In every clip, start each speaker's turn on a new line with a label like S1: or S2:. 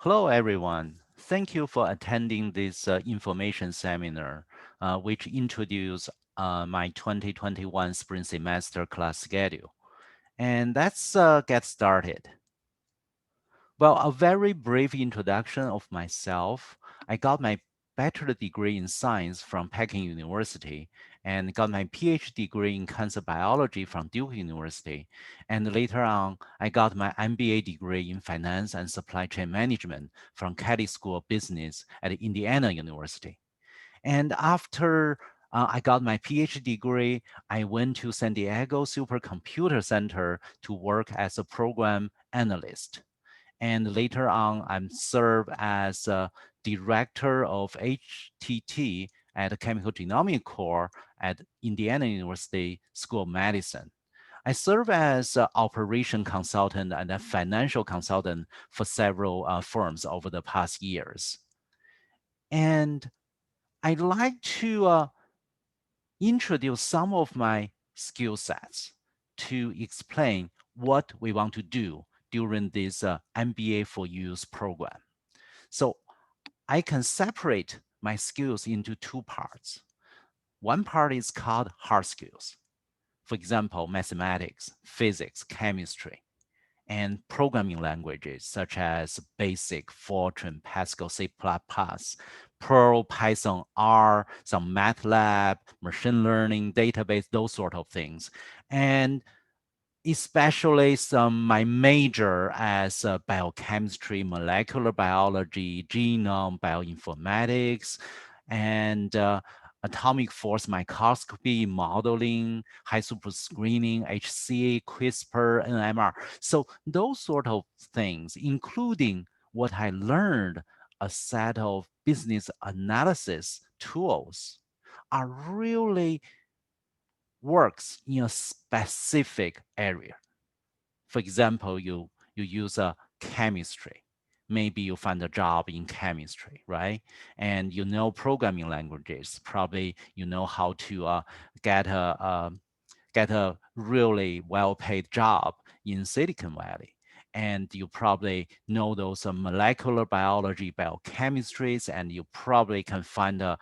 S1: Hello, everyone. Thank you for attending this information seminar, which introduced my 2021 spring semester class schedule. And let's get started. Well, a very brief introduction of myself. I got my bachelor degree in science from Peking University and got my PhD degree in cancer biology from Duke University. And later on, I got my MBA degree in finance and supply chain management from Kelley School of Business at Indiana University. And after I got my PhD degree, I went to San Diego Supercomputer Center to work as a program analyst. And later on, I'm served as a director of HTT at the Chemical Genomics Core at Indiana University School of Medicine. I serve as an operation consultant and a financial consultant for several firms over the past years. And I'd like to introduce some of my skill sets to explain what we want to do during this MBA for Use program. So I can separate my skills into two parts. One part is called hard skills. For example, mathematics, physics, chemistry, and programming languages such as BASIC, Fortran, Pascal, C++, Perl, Python, R, some MATLAB, machine learning, database, those sort of things. And especially some my major as biochemistry, molecular biology, genome, bioinformatics, and atomic force microscopy, modeling, high super screening, HCA, CRISPR, NMR. So those sort of things, including what I learned, a set of business analysis tools, are really works in a specific area. For example, you use a chemistry. Maybe you find a job in chemistry, right? And you know programming languages. Probably you know how to get a really well-paid job in Silicon Valley. And you probably know those molecular biology, biochemistries, and you probably can find a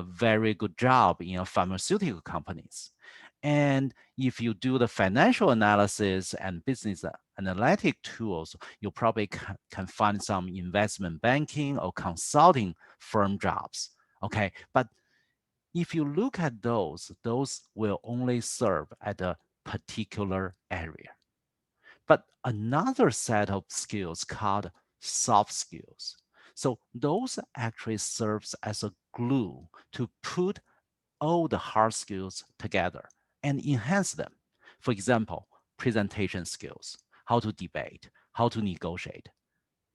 S1: very good job in pharmaceutical companies. And if you do the financial analysis and business analytic tools, you probably can find some investment banking or consulting firm jobs. Okay, but if you look at those will only serve at a particular area. But another set of skills called soft skills. So those actually serves as a glue to put all the hard skills together and enhance them. For example, presentation skills, how to debate, how to negotiate,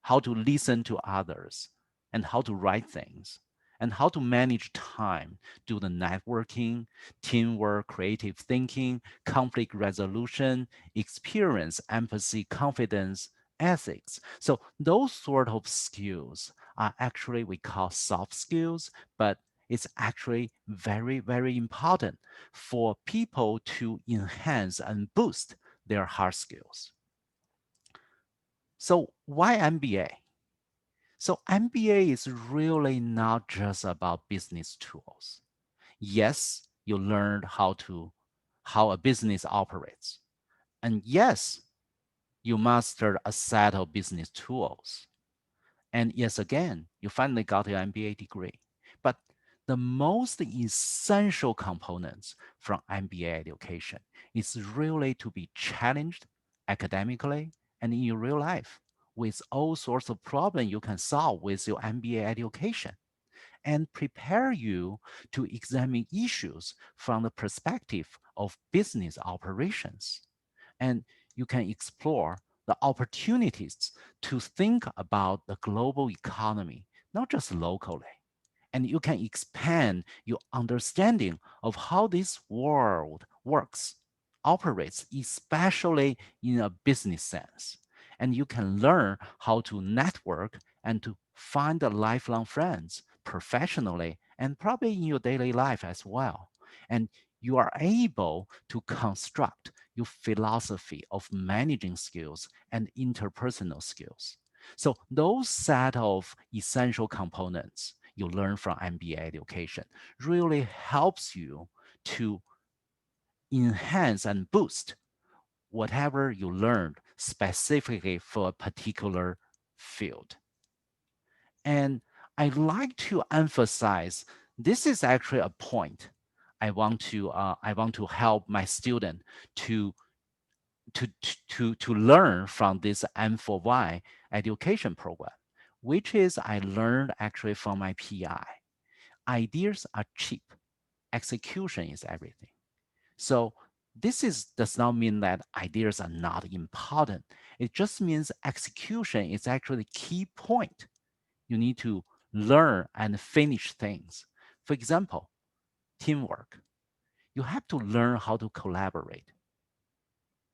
S1: how to listen to others, and how to write things, and how to manage time, do the networking, teamwork, creative thinking, conflict resolution, experience, empathy, confidence, ethics. So those sort of skills are actually we call soft skills, but it's actually very, very important for people to enhance and boost their hard skills. So why MBA? So MBA is really not just about business tools. Yes, you learned how a business operates. And yes, you mastered a set of business tools. And yes, again, you finally got your MBA degree. But the most essential components from MBA education is really to be challenged academically and in your real life with all sorts of problems you can solve with your MBA education and prepare you to examine issues from the perspective of business operations. And you can explore the opportunities to think about the global economy, not just locally. And you can expand your understanding of how this world works, operates, especially in a business sense. And you can learn how to network and to find the lifelong friends professionally and probably in your daily life as well. And you are able to construct your philosophy of managing skills and interpersonal skills. So those set of essential components you learn from MBA education really helps you to enhance and boost whatever you learned specifically for a particular field. And I like to emphasize this is actually a point I want to help my student to to learn from this M4Y education program, which is I learned actually from my PI. Ideas are cheap, execution is everything. So does not mean that ideas are not important. It just means execution is actually the key point. You need to learn and finish things. For example, teamwork. You have to learn how to collaborate.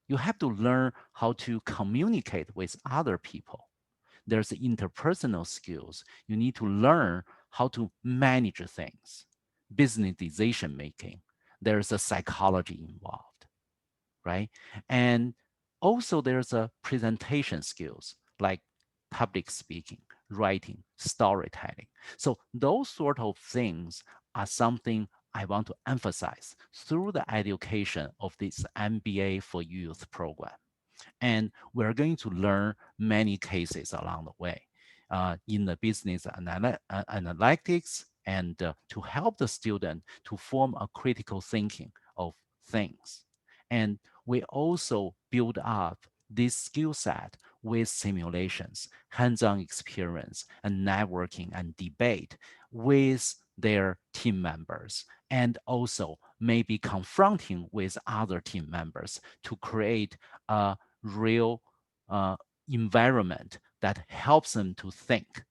S1: You have to learn how to communicate with other people. There's interpersonal skills. You need to learn how to manage things, business decision making. There's a psychology involved, right? And also there's a presentation skills like public speaking, writing, storytelling. So those sort of things are something I want to emphasize through the education of this MBA for Youth program. And we're going to learn many cases along the way in the business analytics and to help the student to form a critical thinking of things. And we also build up this skill set with simulations, hands-on experience, and networking and debate with their team members, and also maybe confronting with other team members to create a real uh, environment that helps them to think.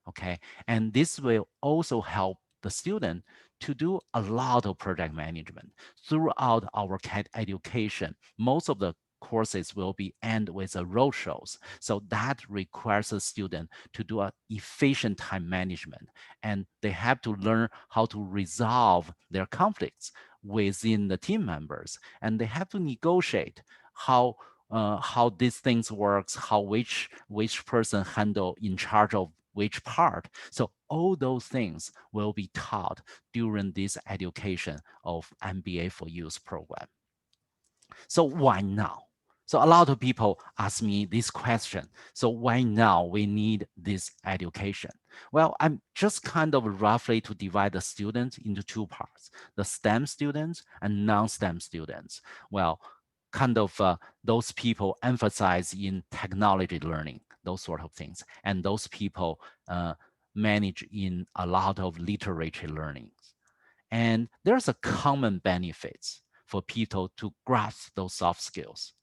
S1: Okay. And this will also help the student to do a lot of project management throughout our CAD education. Most of the courses will be end with a roadshows. So that requires a student to do a efficient time management, and they have to learn how to resolve their conflicts within the team members, and they have to negotiate how these things works, how which person handle in charge of which part. So all those things will be taught during this education of MBA for Youth program. So why now? So a lot of people ask me this question. So why now we need this education? Well, I'm just kind of roughly to divide the students into two parts, the STEM students and non-STEM students. Well, kind of those people emphasize in technology learning, those sort of things. And those people manage in a lot of literature learnings. And there's a common benefits for people to grasp those soft skills.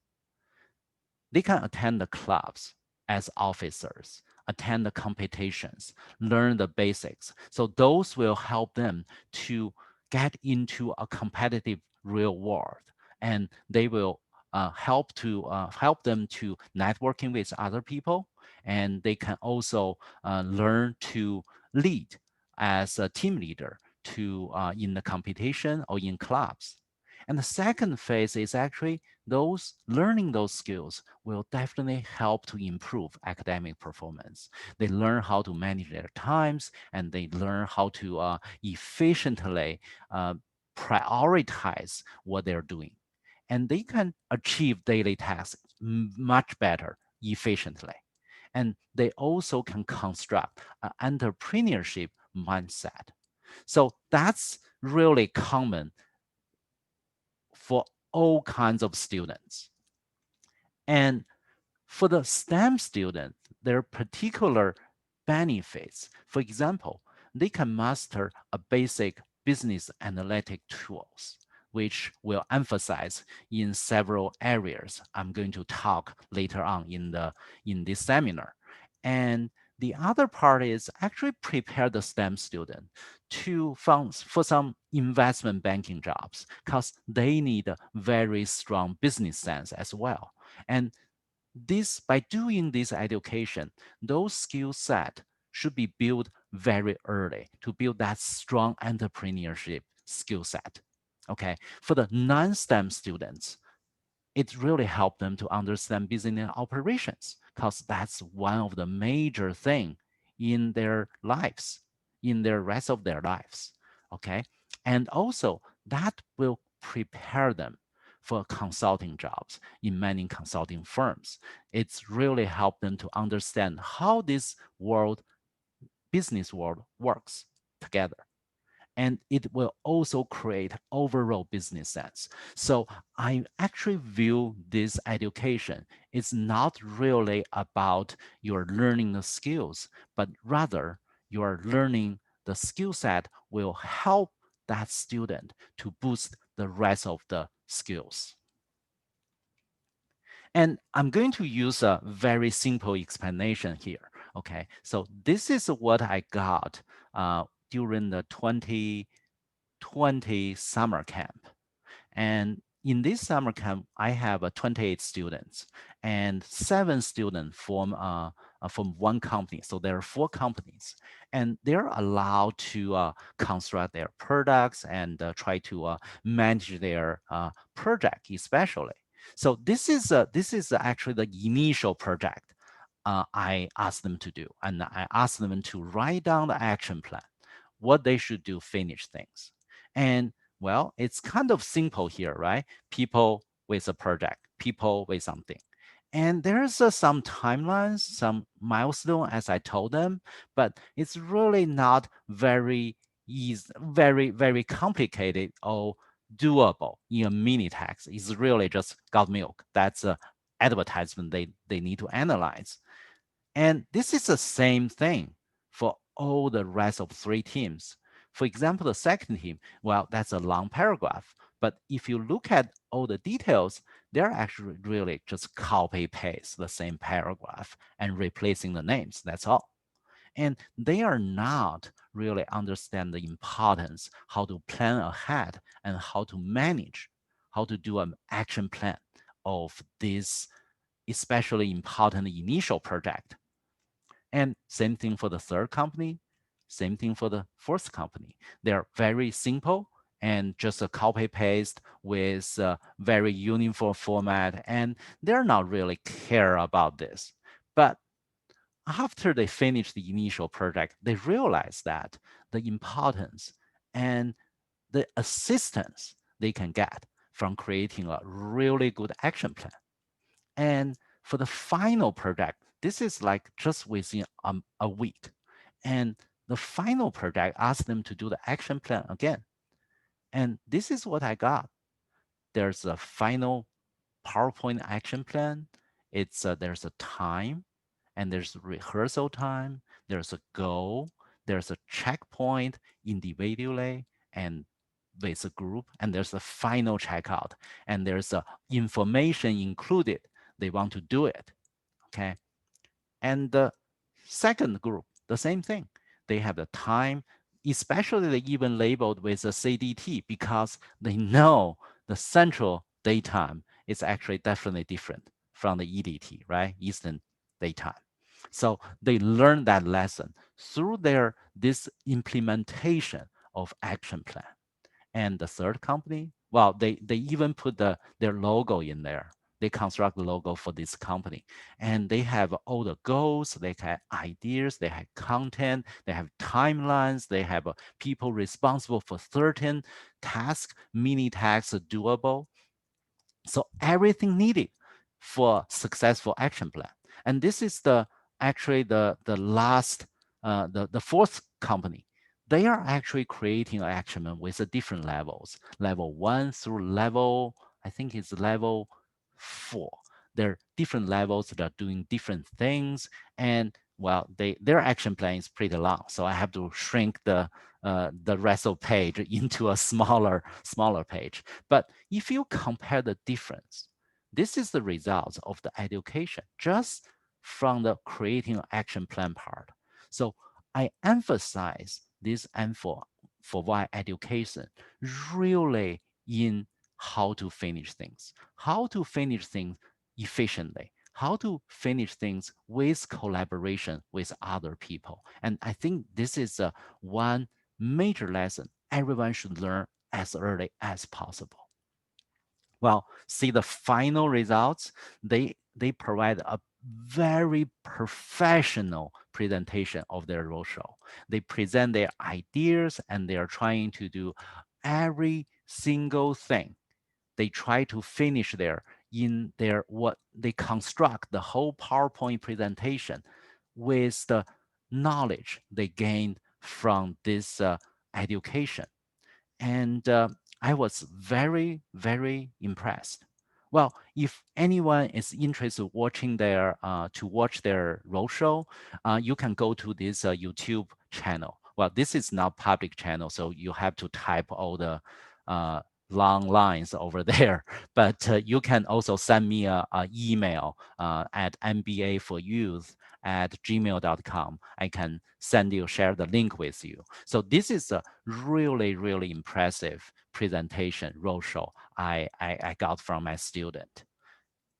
S1: They can attend the clubs as officers, attend the competitions, learn the basics. So those will help them to get into a competitive real world, and they will help them to networking with other people, and they can also learn to lead as a team leader to in the competition or in clubs. And the second phase is actually those learning those skills will definitely help to improve academic performance. They learn how to manage their times, and they learn how to efficiently uh, prioritize what they're doing. And they can achieve daily tasks much better, efficiently. And they also can construct an entrepreneurship mindset. So that's really common for all kinds of students. And for the STEM student, there are particular benefits. For example, they can master a basic business analytic tools, which will emphasize in several areas I'm going to talk later on in this seminar. And the other part is actually prepare the STEM student for some investment banking jobs because they need a very strong business sense as well. And this by doing this education, those skill set should be built very early to build that strong entrepreneurship skill set. Okay, for the non-STEM students, it really helped them to understand business operations because that's one of the major thing in their lives, in their rest of their lives. Okay. And also that will prepare them for consulting jobs in many consulting firms. It's really helped them to understand how this world, business world works together. And it will also create overall business sense. So I actually view this education is not really about your learning the skills, but rather your learning the skill set will help that student to boost the rest of the skills. And I'm going to use a very simple explanation here. Okay, so this is what I got during the 2020 summer camp. And in this summer camp, I have 28 students, and 7 students from one company. So there are 4 companies, and they're allowed to construct their products and try to manage their project, especially. So this is actually the initial project I asked them to do, and I asked them to write down the action plan, what they should do, finish things. And well, it's kind of simple here, right? People with a project, people with something. And there's some timelines, some milestone, as I told them, but it's really not very easy, very complicated or doable in a mini text. It's really just got milk. That's a advertisement they need to analyze. And this is the same thing for all the rest of 3 teams. For example, the second team, well, that's a long paragraph. But if you look at all the details, they're actually really just copy paste the same paragraph and replacing the names. That's all. And they are not really understand the importance, how to plan ahead and how to manage, how to do an action plan of this especially important initial project. And same thing for the third company, same thing for the fourth company. They're very simple and just a copy paste with a very uniform format, and they're not really care about this. But after they finish the initial project, they realize that the importance and the assistance they can get from creating a really good action plan. And for the final project, this is like just within a week. And the final project asks them to do the action plan again. And this is what I got. There's a final PowerPoint action plan. There's a time, and there's rehearsal time. There's a goal. There's a checkpoint individually and with a group, and there's a final checkout, and there's a information included. They want to do it. Okay. And the second group, the same thing. They have the time, especially they even labeled with a CDT because they know the central daytime is actually definitely different from the EDT, right? Eastern daytime. So they learn that lesson through this implementation of action plan. And the third company, well, they even put their logo in there. They construct the logo for this company, and they have all the goals, they have ideas, they have content, they have timelines, they have people responsible for certain tasks, mini tasks doable. So everything needed for successful action plan. And this is the actually the last the fourth company. They are actually creating an action plan with the different levels, level 1 through level, I think it's level 4. There are different levels that are doing different things, and well, their action plan is pretty long, so I have to shrink the rest of page into a smaller page. But if you compare the difference, this is the result of the education just from the creating an action plan part. So I emphasize this M4Y education really in how to finish things, how to finish things efficiently, how to finish things with collaboration with other people. And I think this is one major lesson everyone should learn as early as possible. Well, see the final results, they provide very professional presentation of their roadshow. They present their ideas and they are trying to do every single thing. They try to finish their in their what they construct the whole PowerPoint presentation with the knowledge they gained from this education. And I was very, very impressed. Well, if anyone is interested watching their to watch their roadshow, you can go to this YouTube channel. Well, this is not public channel, so you have to type all the uh, long lines over there. But you can also send me a email at mbaforyouth@gmail.com. I can share the link with you. So this is a really, really impressive presentation roadshow I got from my student.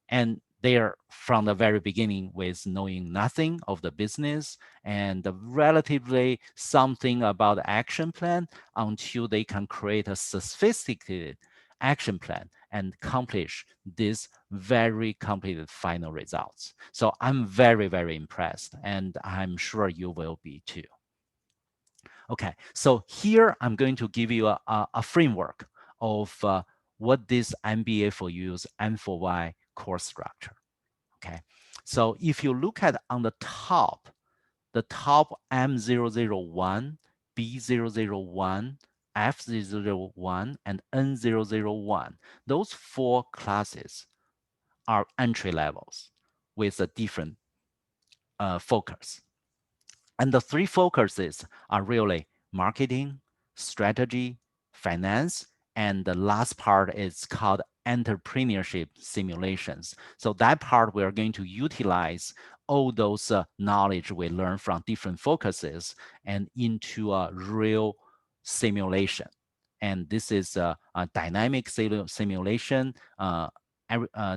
S1: And they're from the very beginning with knowing nothing of the business and relatively something about the action plan until they can create a sophisticated action plan and accomplish this very completed final results. So I'm very, very impressed, and I'm sure you will be too. Okay, so here I'm going to give you a framework of what this MBA for Youth M4Y course structure. Okay, so if you look at on the top M001, B001, F001, and N001, those four classes are entry levels with a different focus. And the three focuses are really marketing, strategy, finance, and the last part is called entrepreneurship simulations. So that part we're going to utilize all those knowledge we learn from different focuses and into a real simulation. And this is a dynamic simulation.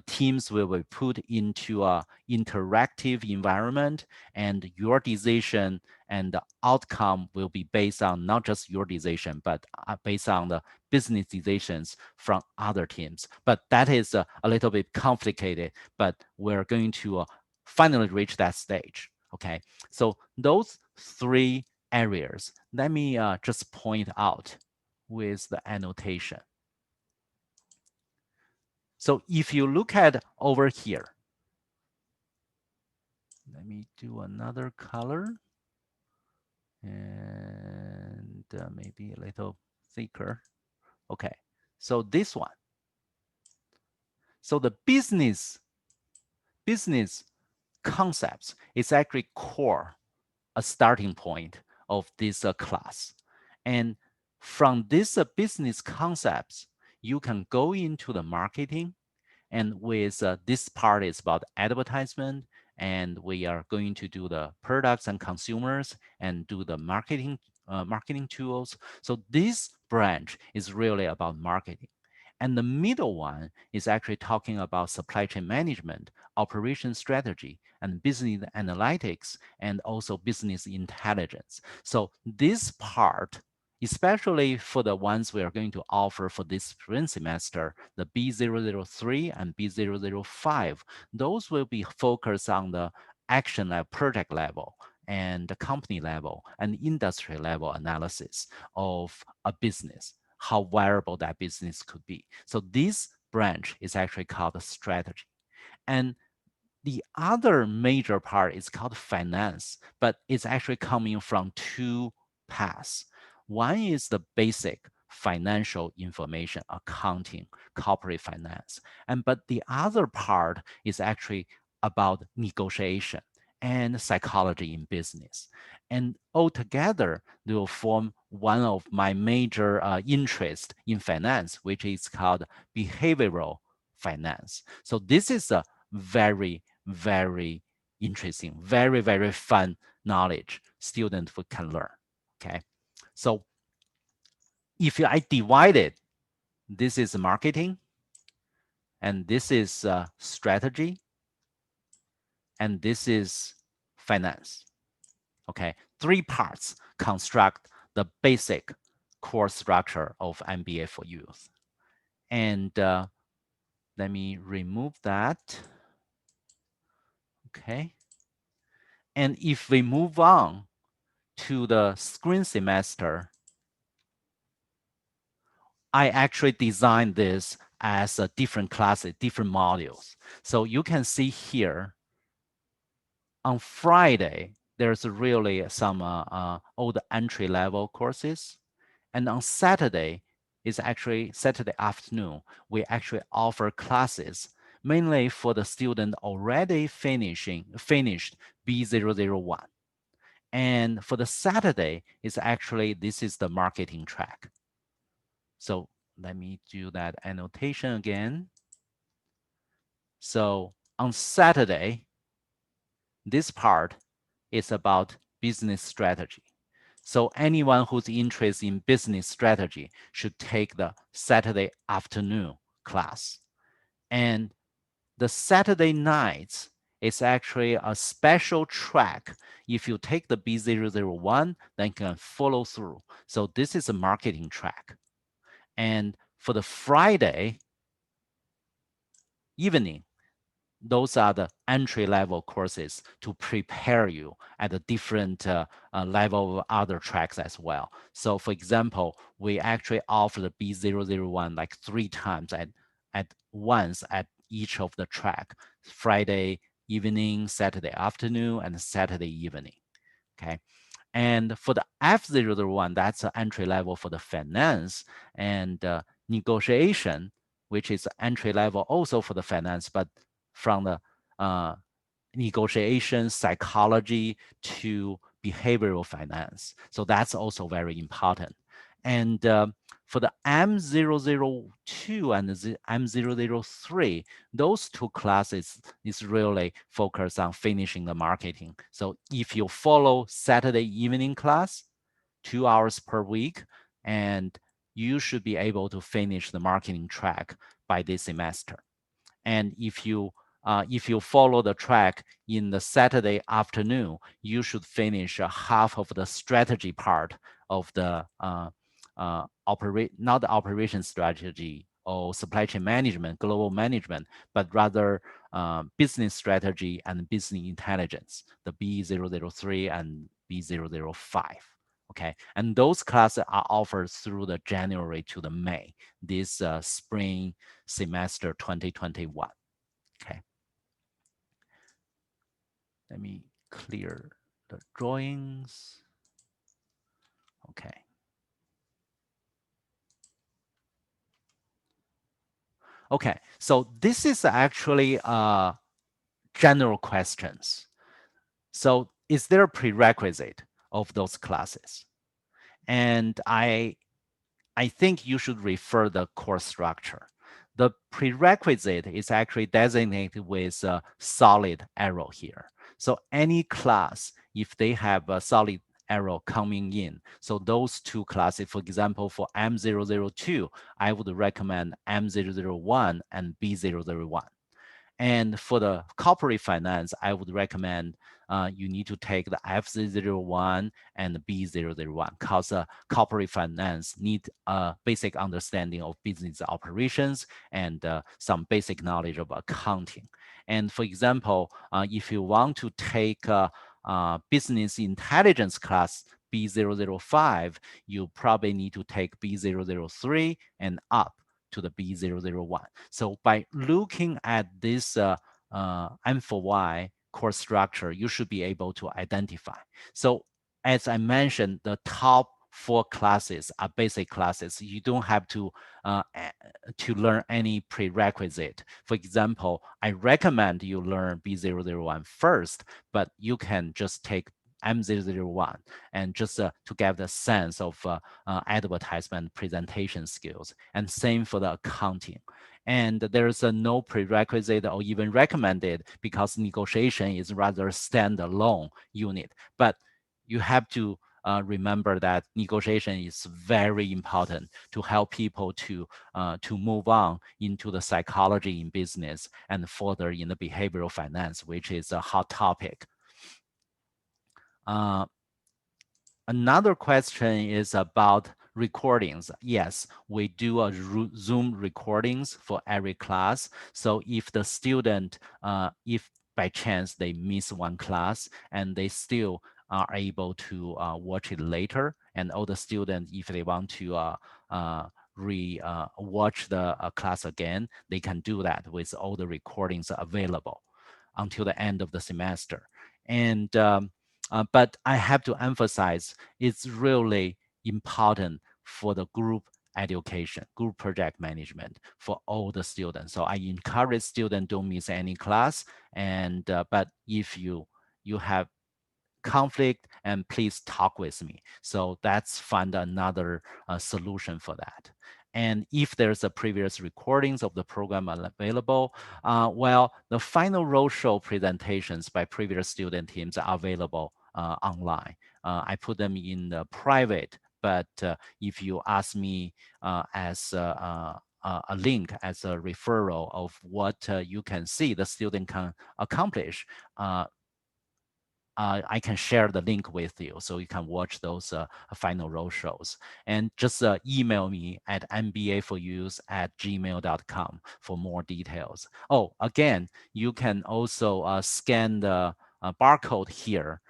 S1: Teams will be put into a interactive environment, and your decision and the outcome will be based on not just your decision, but based on the business decisions from other teams. But that is a little bit complicated, but we're going to finally reach that stage. Okay, so those three areas, let me just point out with the annotation. So if you look at over here, let me do another color and maybe a little thicker. Okay, so this one. So the business concepts is actually core, a starting point of this class. And from this business concepts, you can go into the marketing. And with this part is about advertisement, and we are going to do the products and consumers and do the marketing tools. So this branch is really about marketing. And the middle one is actually talking about supply chain management, operation strategy, and business analytics, and also business intelligence. So this part, especially for the ones we are going to offer for this spring semester, the B003 and B005, those will be focused on the action level, project level, and the company level and industry level analysis of a business, how viable that business could be. So this branch is actually called strategy. And the other major part is called finance, but it's actually coming from two paths. One is the basic financial information, accounting, corporate finance. And but the other part is actually about negotiation and psychology in business. And altogether, they will form one of my major interests in finance, which is called behavioral finance. So this is a very, very interesting, very, very fun knowledge students can learn. Okay. So if I divide it, this is marketing, and this is strategy, and this is finance. Okay. Three parts construct the basic core structure of MBA for youth. And let me remove that. Okay. And if we move on to the spring semester, I actually designed this as a different classes, different modules. So you can see here on Friday, there's really some all the entry level courses. And on Saturday, is actually Saturday afternoon, we actually offer classes mainly for the student already finished B001. And for the Saturday, is actually, this is the marketing track. So let me do that annotation again. So on Saturday, this part is about business strategy. So anyone who's interested in business strategy should take the Saturday afternoon class. And the Saturday nights is actually a special track. If you take the B001, then you can follow through. So this is a marketing track. And for the Friday evening, those are the entry level courses to prepare you at a different level of other tracks as well. So for example, we actually offer the B001 like 3 times at once at each of the track, Friday evening, Saturday afternoon, and Saturday evening. Okay. And for the F001, that's an entry level for the finance and negotiation, which is entry level also for the finance, but from the uh, negotiation psychology to behavioral finance. So that's also very important. And for the M002 and the M003, those two classes is really focused on finishing the marketing. So if you follow Saturday evening class, 2 hours per week, and you should be able to finish the marketing track by this semester. And if you follow the track in the Saturday afternoon, you should finish half of the strategy part of the not the operation strategy or supply chain management, global management, but rather business strategy and business intelligence, the B003 and B005. Okay, and those classes are offered through the January to the May, this spring semester 2021. Okay, let me clear the drawings. Okay. Okay, so this is actually general questions. So is there a prerequisite of those classes? And I think you should refer the course structure. The prerequisite is actually designated with a solid arrow here. So any class, if they have a solid arrow coming in, so those two classes, for example, for M002, I would recommend M001 and B001. And for the corporate finance, I would recommend you need to take the F001 and the B001 because corporate finance need a basic understanding of business operations and some basic knowledge of accounting. And for example, if you want to take business intelligence class B005, you probably need to take B003 and up to the B001. So by looking at this M4Y course structure, you should be able to identify. So as I mentioned, the top 4 classes are basic classes. You don't have to learn any prerequisite. For example, I recommend you learn B001 first, but you can just take M001 and just to get the sense of advertisement presentation skills. And same for the accounting. And there's no prerequisite or even recommended because negotiation is rather standalone unit. But you have to remember that negotiation is very important to help people to move on into the psychology in business and further in the behavioral finance, which is a hot topic. Another question is about recordings. Yes, we do a Zoom recordings for every class. So if the student, if by chance they miss one class and they still are able to watch it later. And all the students, if they want to watch the class again, they can do that with all the recordings available until the end of the semester. And but I have to emphasize, it's really important for the group education, group project management for all the students. So I encourage students don't miss any class. And but if you have conflict, and please talk with me. So that's find another solution for that. And if there's a previous recordings of the program available, well, the final roadshow presentations by previous student teams are available online. I put them in the private, but if you ask me as a link as a referral of what you can see the student can accomplish, I can share the link with you so you can watch those final road shows. And just email me at mbaforuse@gmail.com for more details. Oh, again, you can also scan the barcode here,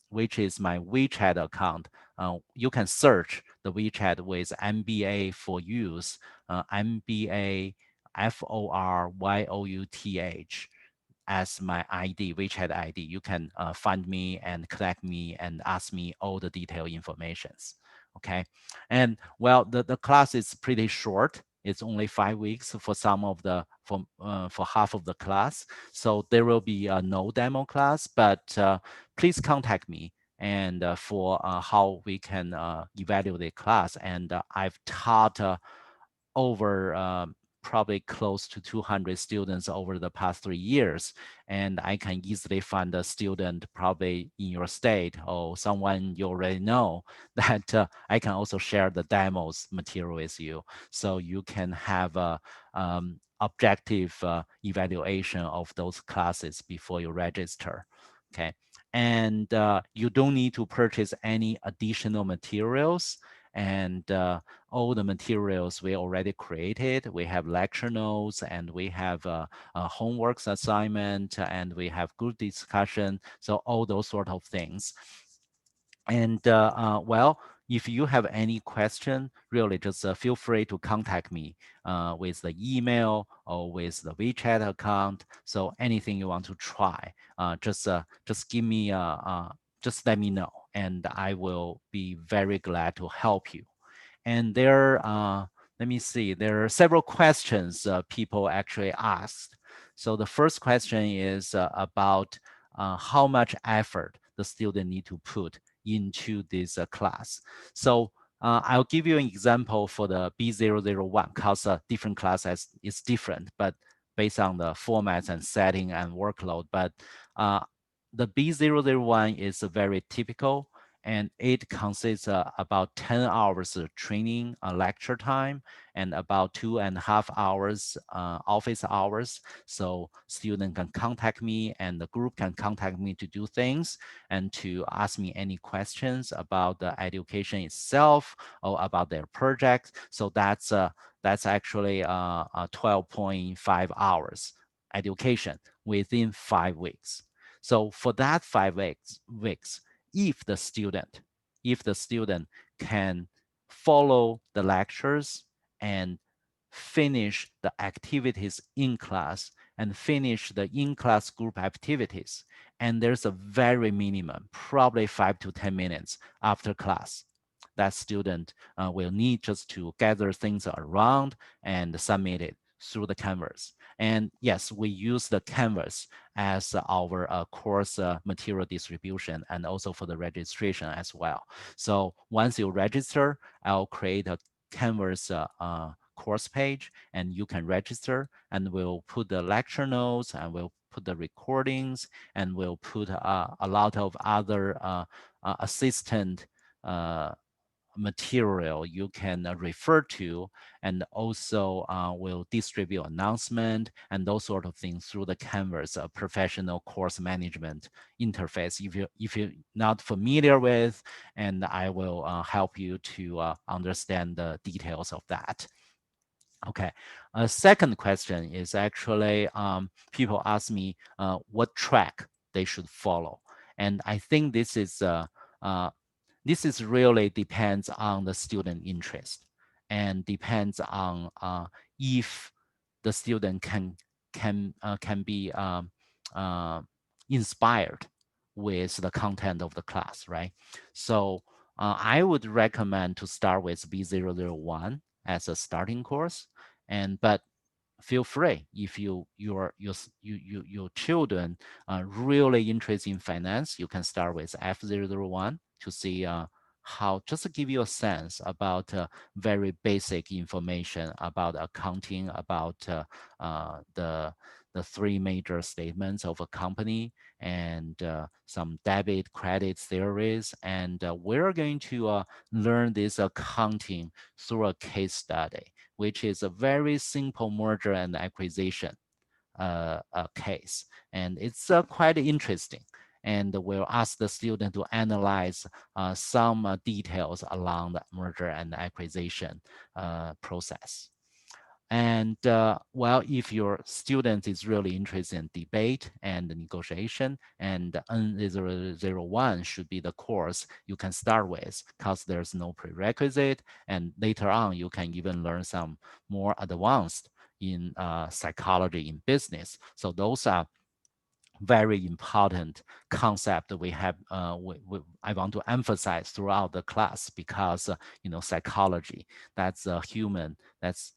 S1: which is my WeChat account. You can search the WeChat with MBA for use, MBA FORYOUTH as my ID, WeChat ID. You can find me and connect me and ask me all the detailed informations. Okay. And well, the class is pretty short. It's only 5 weeks for some of the for half of the class. So there will be no demo class, but please contact me and for how we can evaluate the class. And I've taught over probably close to 200 students over the past 3 years. And I can easily find a student probably in your state or someone you already know that I can also share the demos material with you. So you can have a objective evaluation of those classes before you register. Okay. And you don't need to purchase any additional materials. And all the materials we already created. We have lecture notes and we have homeworks assignment and we have group discussion. So all those sort of things. And well, if you have any question, really just feel free to contact me with the email or with the WeChat account. So anything you want to try, just give me, just let me know, and I will be very glad to help you. And there, let me see, there are several questions people actually asked. So the first question is about how much effort the student need to put into this class. So I'll give you an example for the B001, because different class is different, but based on the formats and setting and workload. But the B001 is very typical, and it consists about 10 hours of training lecture time and about 2.5 hours office hours. So student can contact me and the group can contact me to do things and to ask me any questions about the education itself or about their project. So that's actually 12.5 hours education within 5 weeks. So for that 5 weeks, if the student can follow the lectures and finish the activities in class and finish the in-class group activities, and there's a very minimum, probably 5 to 10 minutes after class, that student will need just to gather things around and submit it through the Canvas. And yes, we use the Canvas as our course material distribution and also for the registration as well. So once you register, I'll create a Canvas course page and you can register, and we'll put the lecture notes and we'll put the recordings and we'll put a lot of other assistant material you can refer to, and also will distribute announcement and those sort of things through the Canvas professional course management interface. If you're not familiar with, and I will help you to understand the details of that. Okay, A second question is actually people ask me what track they should follow, and I think uh, this is really depends on the student interest and depends on if the student can be uh, inspired with the content of the class, right? So I would recommend to start with B001 as a starting course, and but feel free if your children are really interested in finance, you can start with F001 to see how, just to give you a sense about very basic information about accounting, about the three major statements of a company, and some debit credit theories. And we're going to learn this accounting through a case study, which is a very simple merger and acquisition case. And it's quite interesting. And we'll ask the student to analyze some details along the merger and acquisition process. And well, if your student is really interested in debate and negotiation, and N001 should be the course you can start with, because there's no prerequisite. And later on, you can even learn some more advanced in psychology in business. So those are very important concept we have I want to emphasize throughout the class, because psychology, that's a human, that's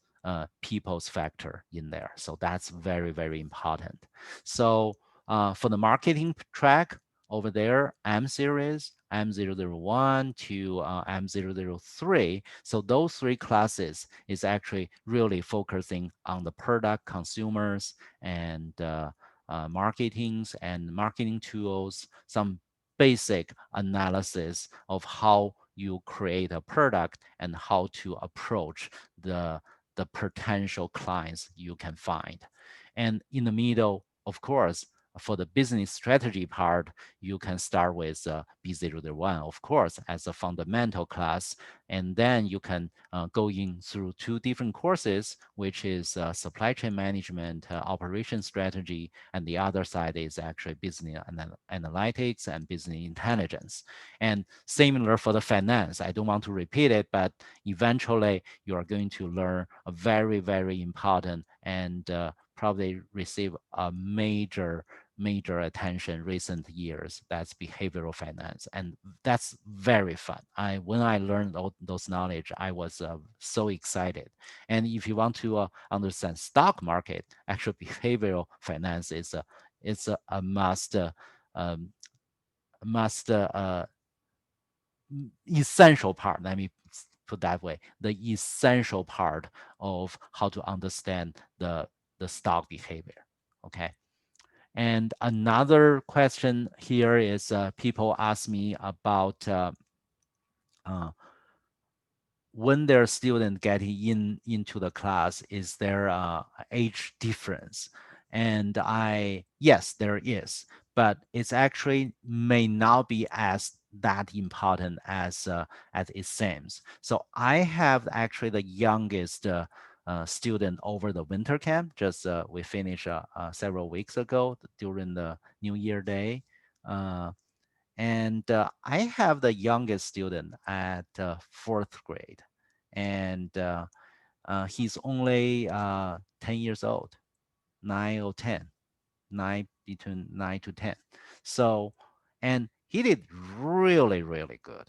S1: people's factor in there, so that's very, very important. So for the marketing track over there, M series, M001 to M003, so those three classes is actually really focusing on the product, consumers, and marketings and marketing tools, some basic analysis of how you create a product and how to approach the potential clients you can find. And in the middle, of course, for the business strategy part, you can start with B001, of course, as a fundamental class. And then you can go in through two different courses, which is supply chain management, operation strategy, and the other side is actually business analytics and business intelligence. And similar for the finance, I don't want to repeat it, but eventually you are going to learn a very, very important and probably receive a major attention recent years. That's behavioral finance, and that's very fun. When I learned those knowledge, I was so excited. And if you want to understand stock market, actually behavioral finance is a must must essential part. Let me put that way: the essential part of how to understand the stock behavior. Okay. And another question here is people ask me about uh, when their student getting into the class, is there a age difference? And yes, there is, but it's actually may not be as that important as it seems. So I have actually the youngest student over the winter camp. Just we finished several weeks ago during the New Year Day. And I have the youngest student at fourth grade, and he's only 10 years old, 9 or 10, between 9 to 10. So, and he did really, really good.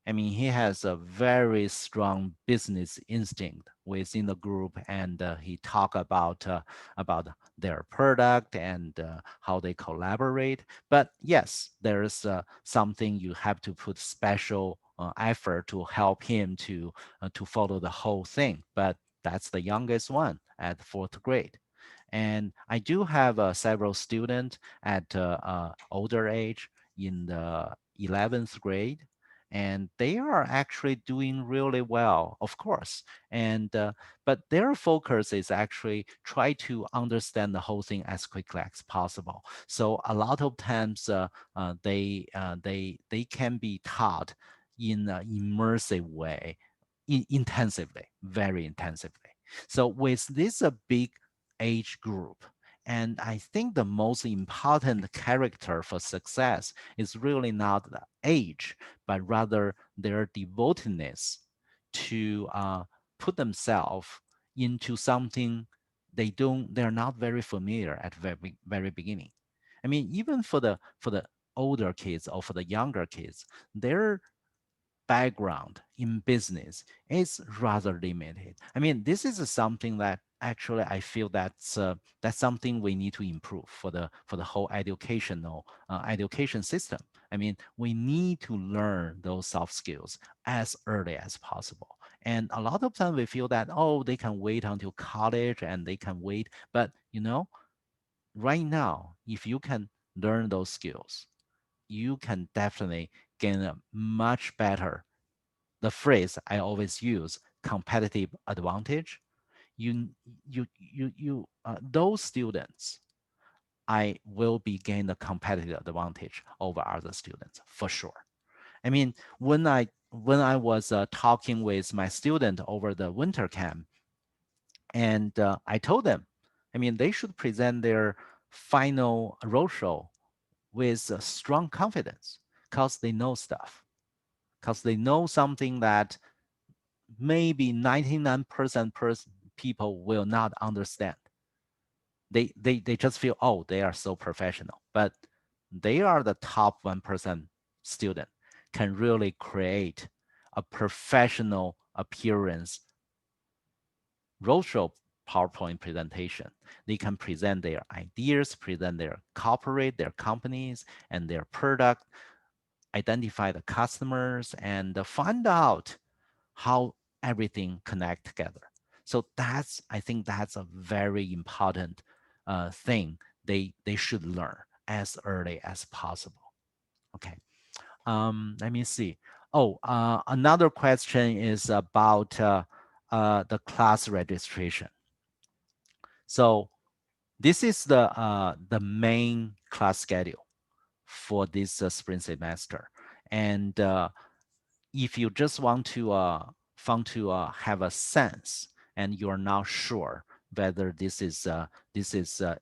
S1: I mean, he has a very strong business instinct within the group, and he talk about their product and how they collaborate. But yes, there's something you have to put special effort to help him to follow the whole thing. But that's the youngest one at fourth grade. And I do have several students at older age in the 11th grade, and they are actually doing really well, of course. And but their focus is actually try to understand the whole thing as quickly as possible. So a lot of times they can be taught in an immersive way, intensively, very intensively. So with this a big age group, and I think the most important character for success is really not the age, but rather their devotedness to put themselves into something they're not very familiar at very beginning. I mean, even for the older kids or for the younger kids, their background in business is rather limited. I mean, this is something that actually I feel that's something we need to improve for the whole education system. I mean, we need to learn those soft skills as early as possible. And a lot of times we feel that, oh, they can wait until college and they can wait. But right now, if you can learn those skills, you can definitely gain a much better, the phrase I always use, competitive advantage. Those students, I will be gain a competitive advantage over other students for sure. I mean, when I was talking with my student over the winter camp, and I told them, I mean, they should present their final roadshow with strong confidence because they know stuff, because they know something that maybe 99% people will not understand. They just feel, oh, they are so professional, but they are the top 1% student can really create a professional appearance roadshow PowerPoint presentation. They can present their ideas, present their corporate, their companies, and their product, identify the customers, and find out how everything connect together. So I think that's a very important thing they should learn as early as possible. Okay. Let me see. Oh, another question is about the class registration. So this is the main class schedule for this spring semester, and if you just want to have a sense and you're not sure whether this is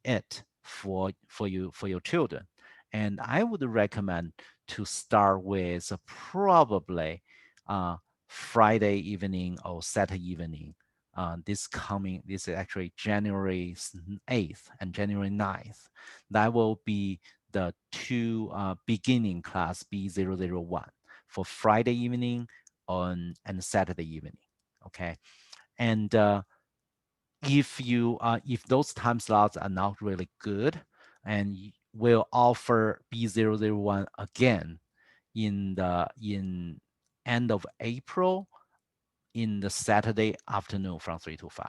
S1: it for your children, and I would recommend to start with probably uh, Friday evening or Saturday evening. This is actually January 8th and January 9th. That will be the two beginning class B001 for Friday evening and Saturday evening. Okay, and if those time slots are not really good, and we'll offer B001 again in end of April in the Saturday afternoon from 3 to 5.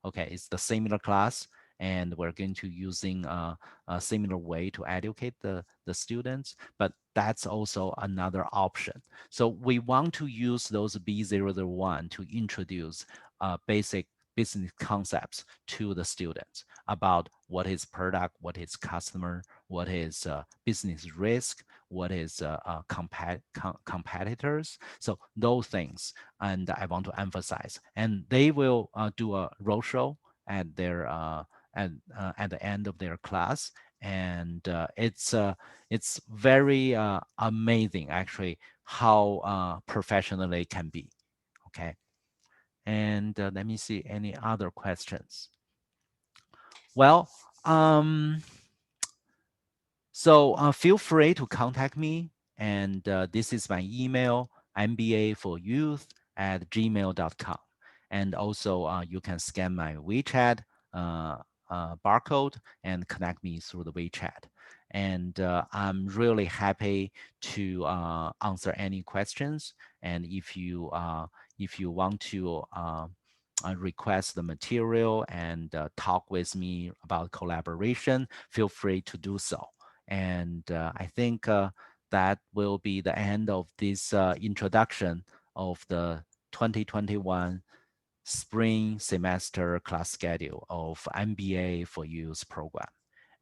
S1: Okay, it's the similar class, and we're going to using a similar way to educate the students, but that's also another option. So we want to use those B001 to introduce basic business concepts to the students about what is product, what is customer, what is business risk, what is competitors. So those things, and I want to emphasize. And they will do a roadshow at their at the end of their class, and it's very amazing actually how professional they can be. Okay, and let me see any other questions. Well, so feel free to contact me, and this is my email, mba4youth@gmail.com. And also, you can scan my WeChat uh, barcode and connect me through the WeChat. And I'm really happy to answer any questions. And if you want to request the material and talk with me about collaboration, feel free to do so. And I think that will be the end of this introduction of the 2021 spring semester class schedule of MBA for Youth program.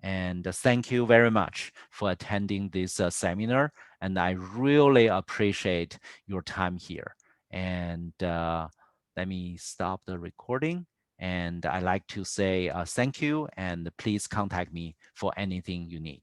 S1: And thank you very much for attending this seminar. And I really appreciate your time here. And let me stop the recording. And I like to say thank you, and please contact me for anything you need.